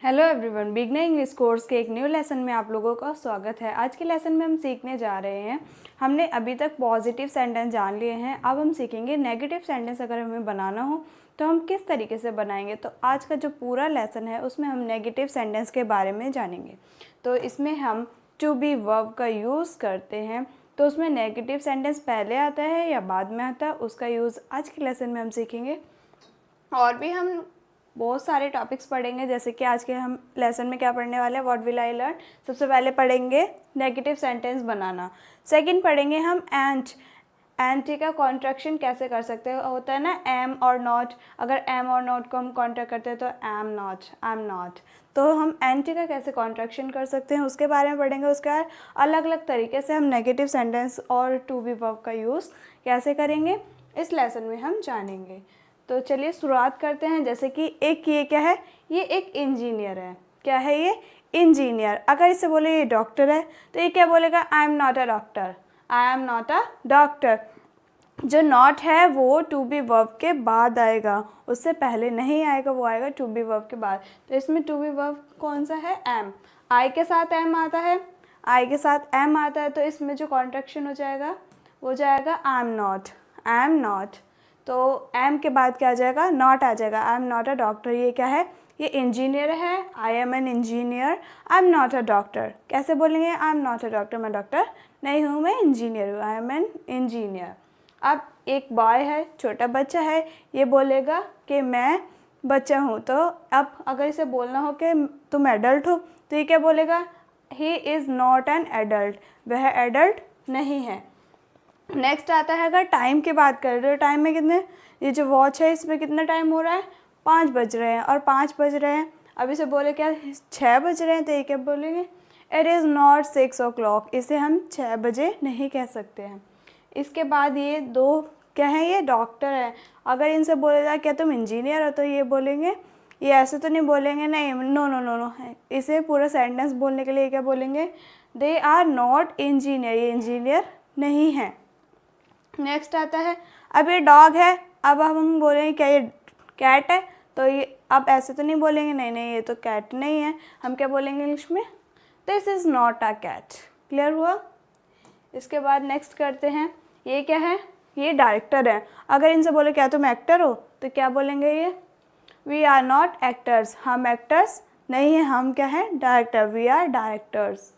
Hello everyone, beginner English course के एक new lesson में आप लोगों का स्वागत है। आज के लेसन में हम सीखने जा रहे हैं। हमने अभी तक पॉजिटिव सेंटेंस जान लिए हैं, अब हम सीखेंगे नेगेटिव सेंटेंस अगर हमें बनाना हो तो हम किस तरीके से बनाएंगे। तो आज का जो पूरा लेसन है उसमें हम नेगेटिव सेंटेंस के बारे में जानेंगे। तो इसमें हम टू बी वर्ब का यूज़ करते हैं। तो उसमें नेगेटिव सेंटेंस पहले आता है या बाद में आता है, उसका यूज़ आज के लेसन में हम सीखेंगे। और भी हम बहुत सारे टॉपिक्स पढ़ेंगे, जैसे कि आज के हम लेसन में क्या पढ़ने वाले हैं, व्हाट विल आई लर्न। सबसे पहले पढ़ेंगे नेगेटिव सेंटेंस बनाना। सेकंड पढ़ेंगे हम एंड का कॉन्ट्रैक्शन कैसे कर सकते हैं। होता है ना एम और नॉट, अगर एम और नॉट को हम कॉन्ट्रैक्ट करते हैं तो am not, I am not. तो हम एंटी का कैसे कॉन्ट्रैक्शन कर सकते हैं उसके बारे में पढ़ेंगे। उसके बाद अलग अलग तरीके से हम नेगेटिव सेंटेंस और टू बी वर्ब का यूज़ कैसे करेंगे इस लेसन में हम जानेंगे। तो चलिए शुरुआत करते हैं। जैसे कि एक ये क्या है, ये एक इंजीनियर है। क्या है ये? इंजीनियर। अगर इसे बोले ये डॉक्टर है तो ये क्या बोलेगा? आई am not a doctor, I am not a doctor. जो नॉट है वो टू बी वर्ब के बाद आएगा, उससे पहले नहीं आएगा, वो आएगा टू बी वर्ब के बाद। तो इसमें टू बी वर्ब कौन सा है? एम। आई के साथ एम आता है, आई के साथ एम आता है, तो इसमें जो कॉन्ट्रैक्शन हो जाएगा वो जाएगा आई am not, I am not. तो एम के बाद क्या आ जाएगा? नॉट आ जाएगा। आई एम नॉट अ डॉक्टर। ये क्या है? ये इंजीनियर है। I M an engineer, I am not a doctor. कैसे बोलेंगे? I am not a doctor, मैं डॉक्टर नहीं हूँ, मैं इंजीनियर हूँ, आई एम एन इंजीनियर। अब एक बॉय है, छोटा बच्चा है, ये बोलेगा कि मैं बच्चा हूँ। तो अब अगर इसे बोलना हो कि तुम एडल्ट हो तो ये क्या बोलेगा? ही इज़ नॉट एन एडल्ट, वह एडल्ट नहीं है। नेक्स्ट आता है, अगर टाइम की बात करें तो टाइम में कितने, ये जो वॉच है इसमें कितना टाइम हो रहा है? 5 बज रहे हैं, और 5 बज रहे हैं। अब इसे बोले क्या 6 बज रहे हैं, तो ये क्या बोलेंगे? It is not 6 o'clock। इसे हम 6 बजे नहीं कह सकते हैं। इसके बाद ये दो क्या है? ये डॉक्टर है। अगर इनसे बोले जाए क्या तुम इंजीनियर हो, तो ये बोलेंगे, ये ऐसे तो नहीं बोलेंगे, नहीं, नो नो नो नो। इसे पूरा सेंटेंस बोलने के लिए क्या बोलेंगे? दे आर नॉट इंजीनियर, ये इंजीनियर नहीं है। नेक्स्ट आता है, अब ये डॉग है, अब हम बोलेंगे क्या ये कैट है, तो ये अब ऐसे तो नहीं बोलेंगे, नहीं नहीं ये तो कैट नहीं है। हम क्या बोलेंगे इंग्लिश में? This is not a cat. Clear हुआ? इसके बाद नेक्स्ट करते हैं, ये क्या है? ये डायरेक्टर है। अगर इनसे बोले क्या तुम एक्टर हो, तो क्या बोलेंगे ये? वी आर नॉट एक्टर्स, हम एक्टर्स नहीं हैं, हम क्या है? Director, we are directors.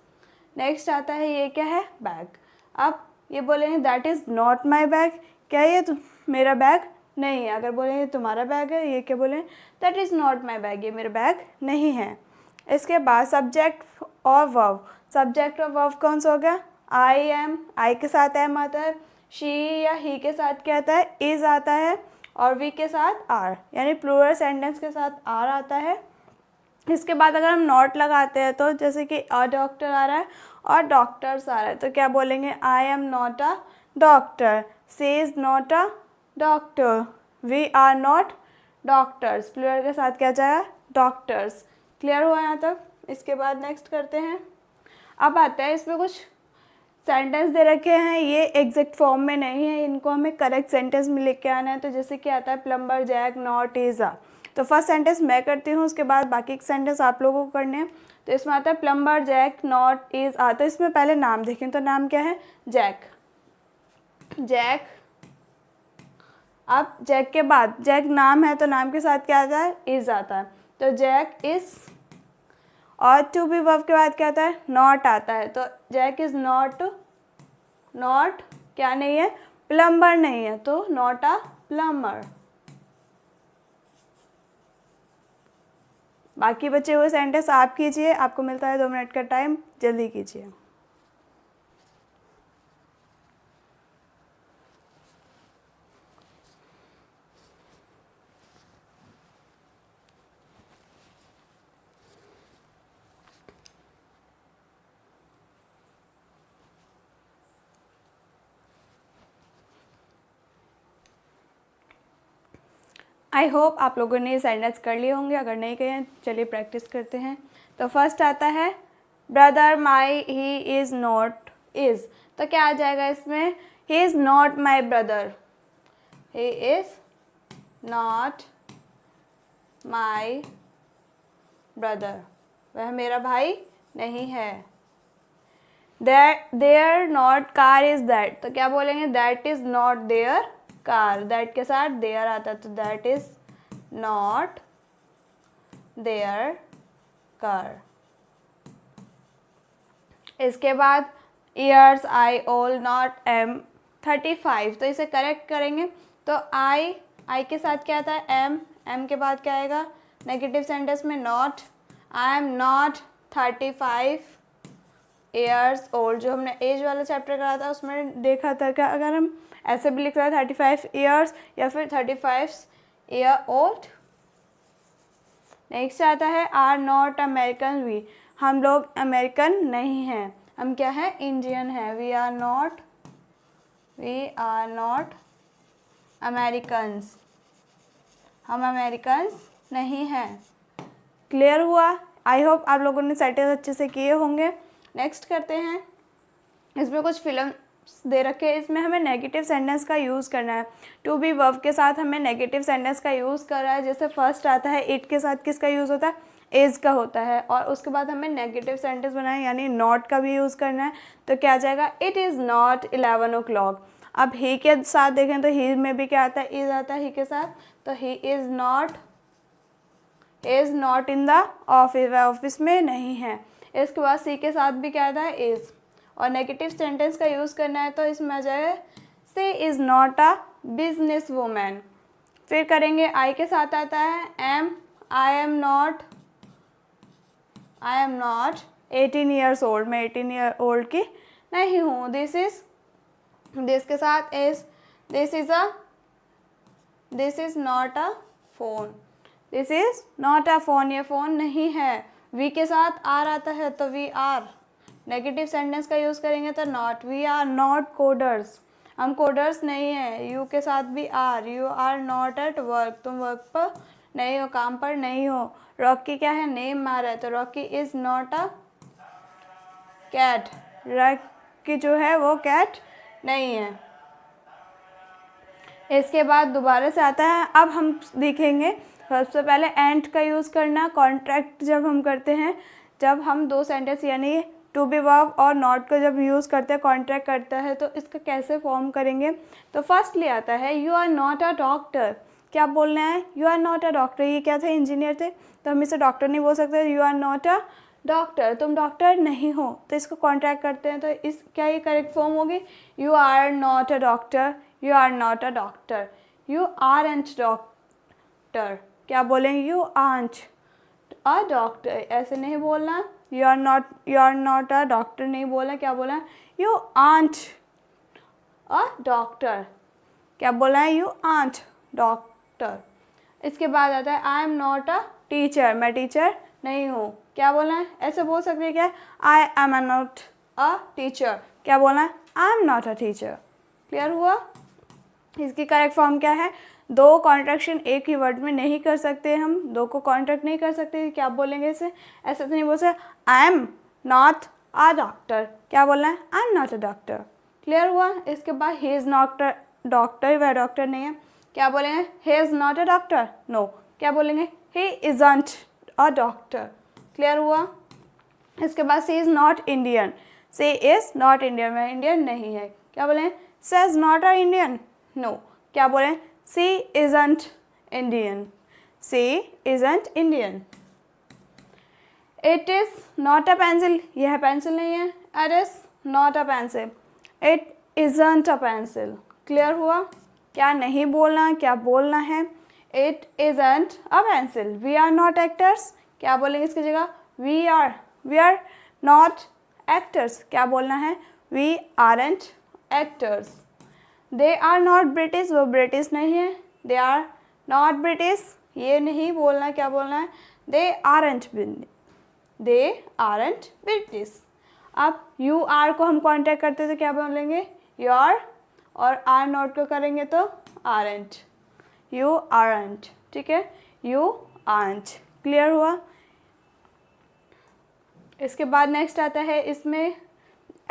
Next आता है, ये क्या है? बैग। अब ये बोलेंगे that is not my bag, क्या ये मेरा बैग नहीं है। अगर बोलेंगे तुम्हारा बैग है, ये क्या बोलें? That is not my bag, ये मेरा बैग नहीं है। इसके बाद सब्जेक्ट और वर्ब। सब्जेक्ट और वर्ब कौन सा हो गया? आई एम, आई के साथ एम आता है। शी या ही के साथ क्या आता है? इज़ आता है। और वी के साथ आर, यानी प्लूरल सेंटेंस के साथ आर आता है। इसके बाद अगर हम नॉट लगाते हैं, तो जैसे कि अ डॉक्टर आ रहा है और डॉक्टर्स आ रहा है, तो क्या बोलेंगे? I am not a doctor, she is not a doctor, we are not doctors. Plural के साथ क्या जाएगा? डॉक्टर्स। क्लियर हुआ यहाँ तक? इसके बाद नेक्स्ट करते हैं। अब आते हैं, इसमें कुछ सेंटेंस दे रखे हैं, ये एग्जैक्ट फॉर्म में नहीं है, इनको हमें करेक्ट सेंटेंस में लिख के आना है। तो जैसे कि आता है plumber Jack not is a, तो फर्स्ट सेंटेंस मैं करती हूँ, उसके बाद बाकी के सेंटेंस आप लोगों को करने हैं। तो इसमें आता है plumber Jack not is a, तो इसमें पहले नाम देखें, तो नाम क्या है? जैक। जैक। अब जैक के बाद, जैक नाम है तो नाम के साथ क्या आता है? इज़ आता है, तो जैक इज़। और टू बी वर्ब के बाद क्या आता है? नॉट आता है, तो जैक इज़ नॉट, नॉट क्या नहीं है? प्लम्बर नहीं है, तो नॉट अ प्लम्बर। बाकी बचे हुए सेंटेंस आप कीजिए, आपको मिलता है 2 मिनट का टाइम, जल्दी कीजिए। आई होप आप लोगों ने ये सेंटेंस कर लिए होंगे, अगर नहीं किए हैं चलिए प्रैक्टिस करते हैं। तो फर्स्ट आता है brother my he is not is, तो क्या आ जाएगा इसमें? He is not my brother, he is not my brother, वह मेरा भाई नहीं है। Their not car is that, तो क्या बोलेंगे, that is not their car, that के साथ देयर आता है तो that is not their car. इसके बाद ईयर्स आई ओल नॉट एम 35, तो इसे करेक्ट करेंगे तो आई के साथ क्या आता है एम के बाद क्या आएगा नेगेटिव सेंटेंस में not, I am not 35 years old. जो हमने एज वाला चैप्टर करा था उसमें देखा था कि अगर हम ऐसे भी लिख रहे हैं 35 ईयर्स या फिर 35 ईयर ओल्ड। नेक्स्ट आता है आर नॉट अमेरिकन वी, हम लोग अमेरिकन नहीं हैं, हम क्या है इंडियन है। वी आर नॉट अमेरिकन्स, हम अमेरिकन्स नहीं हैं। क्लियर हुआ? आई होप आप लोगों ने सेंटेंस अच्छे से किए होंगे। नेक्स्ट करते हैं, इसमें कुछ फिल्म्स दे रखे हैं, इसमें हमें नेगेटिव सेंटेंस का यूज़ करना है। टू बी वर्ब के साथ हमें नेगेटिव सेंटेंस का यूज़ कर रहा है। जैसे फर्स्ट आता है इट के साथ किसका यूज़ होता है, इज का होता है, और उसके बाद हमें नेगेटिव सेंटेंस बनाना है यानी नॉट का भी यूज़ करना है। तो क्या आ जाएगा, इट इज़ नॉट 11 o'clock। अब ही के साथ देखें तो ही में भी क्या आता है, इज आता है ही के साथ, तो ही is not in the office, वह ऑफिस में नहीं है। इसके बाद सी के साथ भी क्या आता है इज़, और नेगेटिव सेंटेंस का यूज़ करना है तो इसमें आ जाएगा she is not a business women. फिर करेंगे आई के साथ आता है am, I am not 18 years old, मैं 18 ईयर ओल्ड की नहीं हूँ। दिस के साथ is, this is not a phone, this is not a phone, ये फ़ोन नहीं है। वी के साथ आर आता है तो वी आर, नेगेटिव सेंटेंस का यूज़ करेंगे तो not, we are not coders, हम कोडर्स नहीं हैं। यू के साथ भी are, you are not at work, तुम वर्क पर नहीं हो, काम पर नहीं हो। रॉकी क्या है, नेम मारा है तो Rocky is not a cat, Rocky जो है वो कैट नहीं है। इसके बाद दोबारा से आता है, अब हम देखेंगे सबसे पहले एंड का यूज़ करना। कॉन्ट्रैक्ट जब हम करते हैं, जब हम दो सेंटेंस यानी टू बी वर्ब और नॉट को जब यूज़ करते हैं, कॉन्ट्रैक्ट करता है, तो इसका कैसे फॉर्म करेंगे। तो फर्स्टली आता है you are not a doctor, क्या बोलना है, you are not a doctor. ये क्या थे, इंजीनियर थे, तो हम इसे डॉक्टर नहीं बोल सकते। You are not a doctor, तुम डॉक्टर नहीं हो, तो इसको कॉन्ट्रैक्ट करते हैं तो इस क्या ये करेक्ट फॉर्म होगी, you are not a doctor, you are not a doctor. You aren't doctor, क्या बोलेंगे, यू आंट अ डॉक्टर, ऐसे नहीं बोलना। You are not a doctor नहीं बोला, क्या बोला, यू आंट अ डॉक्टर, क्या बोला है, यू आंट डॉक्टर। इसके बाद आता है I am not a teacher, मैं टीचर नहीं हूँ, क्या बोलना है, ऐसे बोल सकते हैं क्या, आई एम नॉट अ टीचर, क्या बोलना है, I am not a teacher. Clear हुआ? इसकी करेक्ट फॉर्म क्या है, दो कॉन्ट्रैक्शन एक ही वर्ड में नहीं कर सकते, हम दो को कॉन्ट्रैक्ट नहीं कर सकते, क्या बोलेंगे इसे, ऐसे तो नहीं बोल सकते, I am not a doctor, क्या बोलना है, I am not a doctor. Clear हुआ? इसके बाद he is not a doctor, वह डॉक्टर नहीं है, क्या बोलेंगे, he is not a doctor, no, क्या बोलेंगे, he isn't a doctor. Clear हुआ? इसके बाद she is not Indian, she is not Indian, वह इंडियन नहीं है, क्या बोलें, she is not a Indian, no, क्या बोलें, सी isn't Indian, she isn't Indian. It is not a pencil, यह पेंसिल नहीं है, it is not a pencil, it isn't a pencil. Clear हुआ? क्या नहीं बोलना, क्या बोलना है, it isn't a pencil. We are not actors, क्या बोलेंगे इसकी जगह, वी आर नॉट एक्टर्स, क्या बोलना है, we aren't actors. They are not British, वो ब्रिटिश नहीं है, दे आर नॉट ब्रिटिश, ये नहीं बोलना, क्या बोलना है, दे आरंट ब्रिटिश। अब यू आर को हम कॉन्टैक्ट करते तो क्या बोलेंगे, यू आर, और आर नॉट को करेंगे तो आरंट, यू आरंट, ठीक है, यू आरंट। क्लियर हुआ? इसके बाद नेक्स्ट आता है, इसमें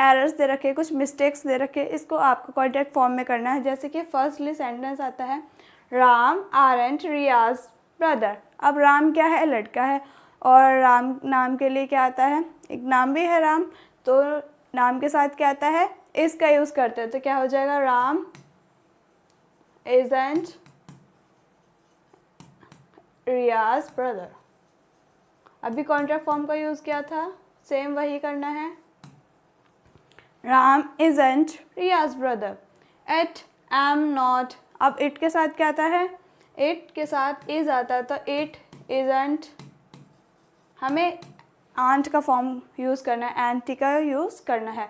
एरर्स दे रखे, कुछ मिस्टेक्स दे रखे, इसको आपको कॉन्टैक्ट फॉर्म में करना है। जैसे कि फर्स्टली सेंटेंस आता है राम आरंट रियाज ब्रदर। अब राम क्या है, लड़का है, और राम नाम के लिए क्या आता है, एक नाम भी है राम, तो नाम के साथ क्या आता है, इसका यूज़ करते हैं, तो क्या हो जाएगा, राम इज़न्ट रियाज ब्रदर। अभी कॉन्ट्रैक्ट फॉर्म का यूज़ किया था, सेम वही करना है, Ram isn't Riyaz brother. It am not, अब इट के साथ क्या आता है, इट के साथ इज़ आता है, तो इट इज़न्ट, हमें आंट का फॉर्म यूज़ करना है, एंटी का यूज़ करना है,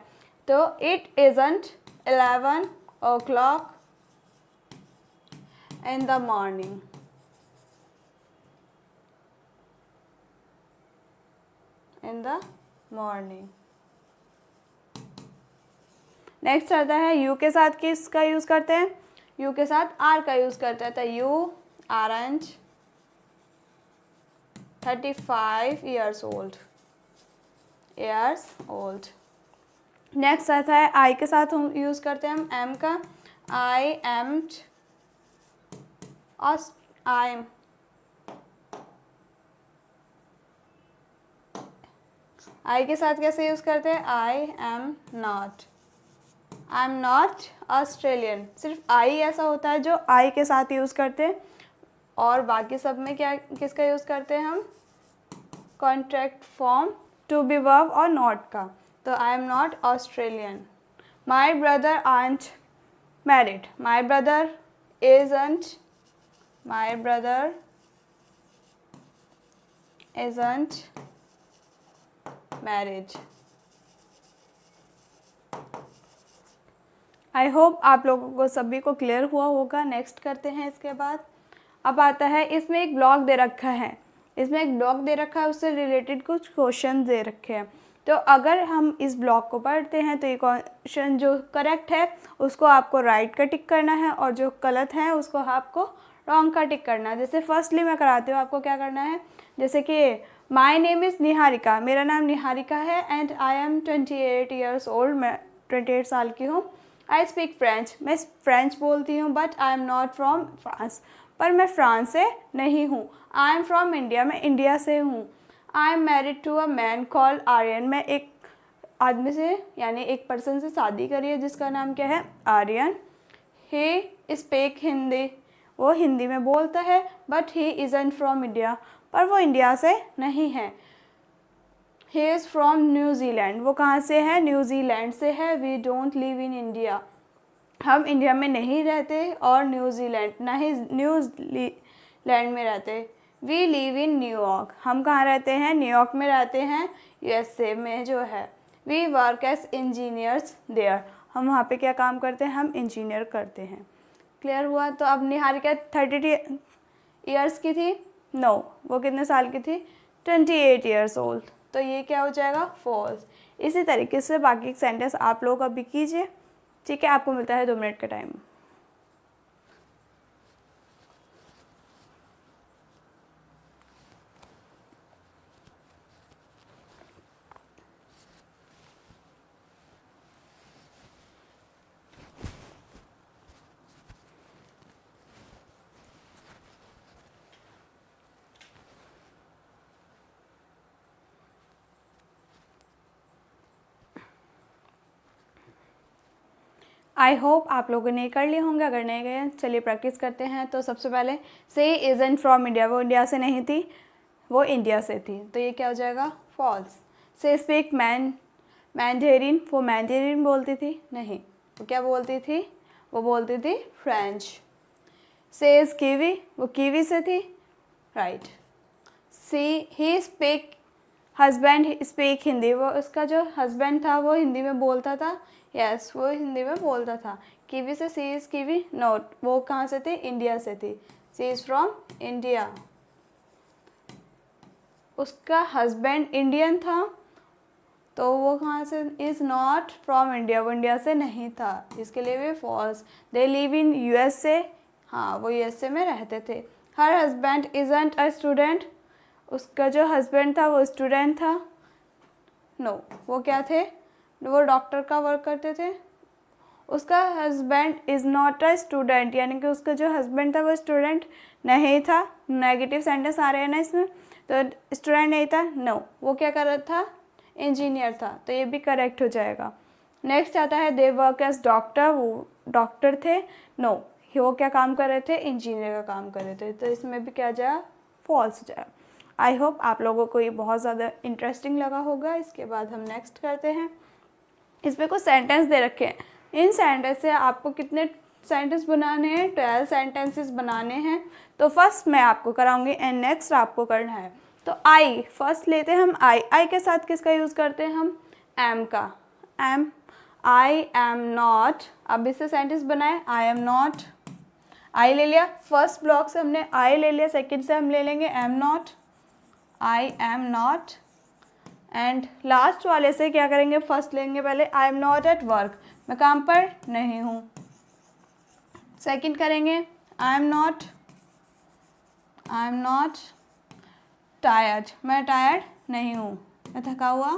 तो it isn't 11 o'clock in the morning। In the morning. Next आता है यू के साथ किसका यूज़ करते हैं, यू के साथ आर का यूज़ करते हैं, तो you aren't 35 years old। Next आता है आई के साथ हम यूज़ करते हैं हम एम का, आई एम, आई के साथ कैसे यूज़ करते हैं, आई एम नॉट ऑस्ट्रेलियन। सिर्फ आई ऐसा होता है जो आई के साथ यूज़ करते हैं, और बाकी सब में क्या किसका यूज़ करते हैं हम, contract form to be verb और नॉट का, तो I am not Australian. My brother aren't married, my brother isn't married. I hope आप लोगों को सभी को क्लियर हुआ होगा। नेक्स्ट करते हैं इसके बाद। अब आता है, इसमें एक ब्लॉक दे रखा है, उससे रिलेटेड कुछ क्वेश्चन दे रखे हैं, तो अगर हम इस ब्लॉक को पढ़ते हैं तो ये क्वेश्चन जो करेक्ट है उसको आपको राइट का टिक करना है, और जो गलत है उसको आपको रॉन्ग का टिक करना है। जैसे फर्स्टली मैं कराती हूँ, आपको क्या करना है, जैसे कि माई नेम इज़ निहारिका, मेरा नाम निहारिका है, and I am 28 years old, मैं 28 साल की हूँ। आई स्पीक फ्रेंच, मैं फ्रेंच बोलती हूँ, but I am not from France, पर मैं फ्रांस से नहीं हूँ। आई एम फ्रॉम इंडिया, मैं इंडिया से हूँ। I am married to a man called Aryan, मैं एक आदमी से यानी एक पर्सन से शादी करी है जिसका नाम क्या है, आर्यन। ही स्पीक हिंदी, वो हिंदी में बोलता है, but he isn't from India, पर वो इंडिया से नहीं है। ही इज़ फ्रॉम न्यूजीलैंड, वो कहाँ से है, न्यूजीलैंड से है। We don't live in India, हम इंडिया में नहीं रहते, और न्यूजीलैंड ना ही न्यूजीलैंड में रहते। वी लिव इन न्यूयॉर्क, हम कहाँ रहते हैं, न्यूयॉर्क में रहते हैं, यूएसए में जो है। We work as engineers there, हम वहाँ पे क्या काम करते हैं, हम इंजीनियर करते हैं। क्लियर हुआ। तो अब निहारिका 30 ईयर्स की थी, नो, वो कितने साल की थी, 28 years old, तो ये क्या हो जाएगा, फॉल्स। इसी तरीके से बाकी सेंटेंस आप लोग अभी कीजिए, ठीक है। आपको मिलता है 2 मिनट का टाइम। आई होप आप लोगों ने कर लिए होंगे, अगर नहीं गए चलिए प्रैक्टिस करते हैं। तो सबसे पहले से इज़न्ट फ्रॉम इंडिया, वो इंडिया से नहीं थी, वो इंडिया से थी, तो ये क्या हो जाएगा, फॉल्स। से स्पीक मैंडेरिन, वो मैंडेरिन बोलती थी, नहीं, वो क्या बोलती थी, वो बोलती थी फ्रेंच। से इज़ कीवी, वो कीवी से थी, right. He speak husband speak Hindi, वो उसका जो हस्बैंड था वो हिंदी में बोलता था, यस, वो हिंदी में बोलता था। कीवी से सी इज़ कीवी, नोट, वो कहाँ से थी, इंडिया से थी, सी इज़ फ्रॉम इंडिया। उसका हस्बैंड इंडियन था, तो वो कहाँ से, इज़ नॉट फ्रॉम इंडिया, वो इंडिया से नहीं था, इसके लिए भी false. They live in USA, हाँ, वो यूएसए में रहते थे। Her husband isn't a student, उसका जो हस्बैंड था वो स्टूडेंट था, नो, वो क्या थे, वो डॉक्टर का वर्क करते थे। उसका husband is not a student, यानी कि उसका जो हस्बैंड था वो स्टूडेंट नहीं था। नेगेटिव सेंटेंस आ रहे हैं ना इसमें, तो स्टूडेंट नहीं था, नो, वो क्या कर रहा था, इंजीनियर था, तो ये भी करेक्ट हो जाएगा। नेक्स्ट आता है दे वर्क एज डॉक्टर, वो डॉक्टर थे, नो, वो क्या काम कर रहे थे, इंजीनियर का काम कर रहे थे, तो इसमें भी क्या जाए, फॉल्स हो जाएगा। आई होप आप लोगों को ये बहुत ज़्यादा इंटरेस्टिंग लगा होगा। इसके बाद हम नेक्स्ट करते हैं। इसमें कुछ सेंटेंस दे रखे हैं, इन सेंटेंस से आपको कितने सेंटेंस बनाने हैं, 12 सेंटेंसेस बनाने हैं। तो फर्स्ट मैं आपको कराऊंगी एंड नेक्स्ट आपको करना है। तो आई फर्स्ट लेते हैं हम, आई के साथ किसका यूज़ करते हैं हम, एम का, एम, आई एम नॉट। अब इससे सेंटेंस बनाए, आई एम नॉट, आई ले लिया, फर्स्ट ब्लॉक से हमने आई ले लिया, सेकंड से हम ले लेंगे am not, I am not, and last वाले से क्या करेंगे, फर्स्ट लेंगे पहले, आई एम नॉट एट वर्क, मैं काम पर नहीं हूँ। सेकंड करेंगे, आई एम नॉट टायर्ड, मैं टायर्ड नहीं हूँ, मैं थका हुआ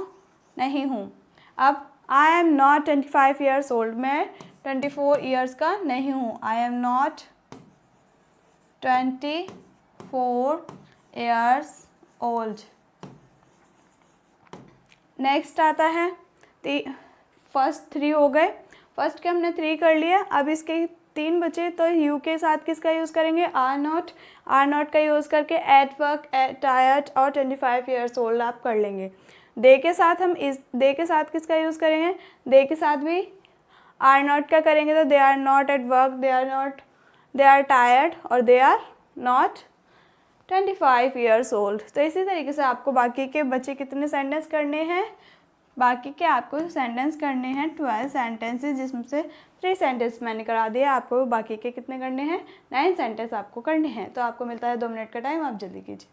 नहीं हूँ। अब आई एम नॉट 25 ईयर्स ओल्ड, मैं 24 ईयर्स का नहीं हूँ, I am not 24 years old. Next आता है, फर्स्ट 3 हो गए, फर्स्ट के हमने 3 कर लिया, अब इसके 3 बचे, तो यू के साथ किसका यूज़ करेंगे, आर नॉट का यूज़ करके एट वर्क, टायर्ड और 25 ईयर्स ओल्ड आप कर लेंगे। दे के साथ हम इस दे के साथ किसका यूज़ करेंगे, दे के साथ भी आर नॉट का करेंगे, तो they are not at work, they are tired और they are not 25 years old. तो इसी तरीके से आपको बाकी के बचे कितने सेंटेंस करने हैं, बाकी के आपको सेंटेंस करने हैं 12 सेंटेंसेस, जिसमें से 3 सेंटेंस मैंने करा दिया, आपको बाकी के कितने करने हैं, 9 सेंटेंस आपको करने हैं। तो आपको मिलता है 2 मिनट का टाइम, आप जल्दी कीजिए।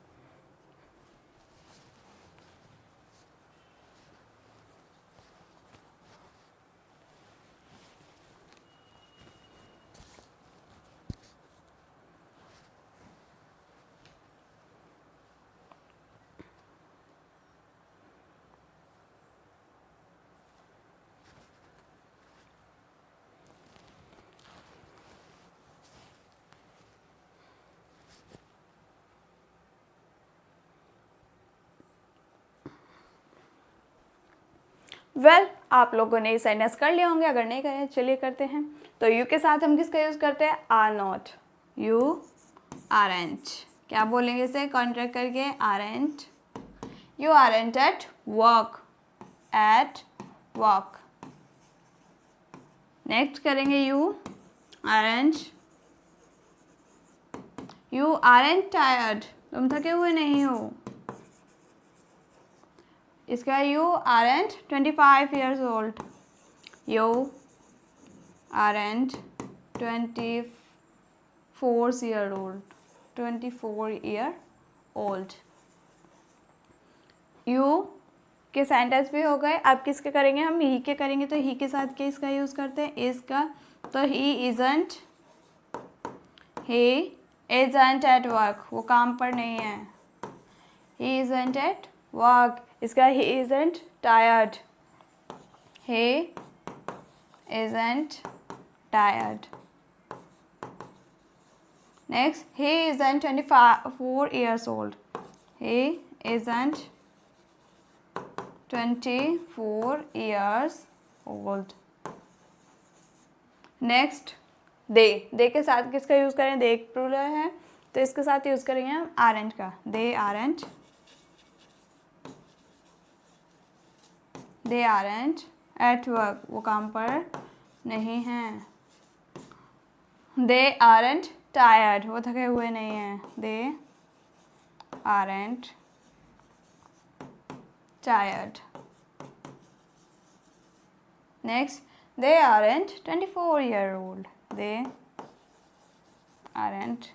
आप लोगों ने सेंटेंस कर लिए होंगे, अगर नहीं करे चलिए करते हैं। तो यू के साथ हम किसका यूज़ करते हैं, आर नॉट, यू आरंट, क्या बोलेंगे इसे कॉन्ट्रैक्ट करके, aren't, you aren't at work, next करेंगे यू आरंट टायर्ड, तुम थके हुए नहीं हो। इसका you aren't 25 years old, you aren't 24 year old. You के सेंटेंस भी हो गए। अब किसके करेंगे हम, ही के करेंगे, तो ही के साथ किसका यूज़ करते हैं, इसका, तो ही इज़ंट एट वर्क, वो काम पर नहीं है, ही इज़ंट एट वर्क। इसका he isn't tired, he isn't tired. Next, he isn't 24 years old, he isn't 24 years old. Next, they के साथ किसका यूज़ करें, दे एक प्लूरल है, तो इसके साथ यूज़ करेंगे हम आरंट का, दे आरंट एट वर्क, वो काम पर नहीं हैं। दे आरंट टायर्ड, वो थके हुए नहीं हैं, they aren't tired. Next, they aren't 24-year-old, they aren't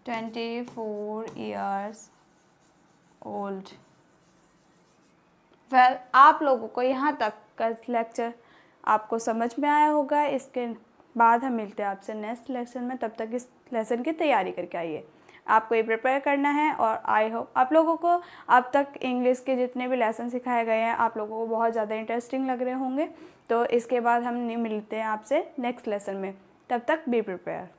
24 years old। Well, आप लोगों को यहाँ तक का लेक्चर आपको समझ में आया होगा। इसके बाद हम मिलते हैं आपसे नेक्स्ट लेसन में, तब तक इस लेसन की तैयारी करके आइए। आपको ये प्रिपेयर करना है, और आई होप आप लोगों को अब तक इंग्लिश के जितने भी लेसन सिखाए गए हैं आप लोगों को बहुत ज़्यादा इंटरेस्टिंग लग रहे होंगे। तो इसके बाद हम मिलते हैं आपसे नेक्स्ट लेसन में, तब तक बी प्रिपेयर।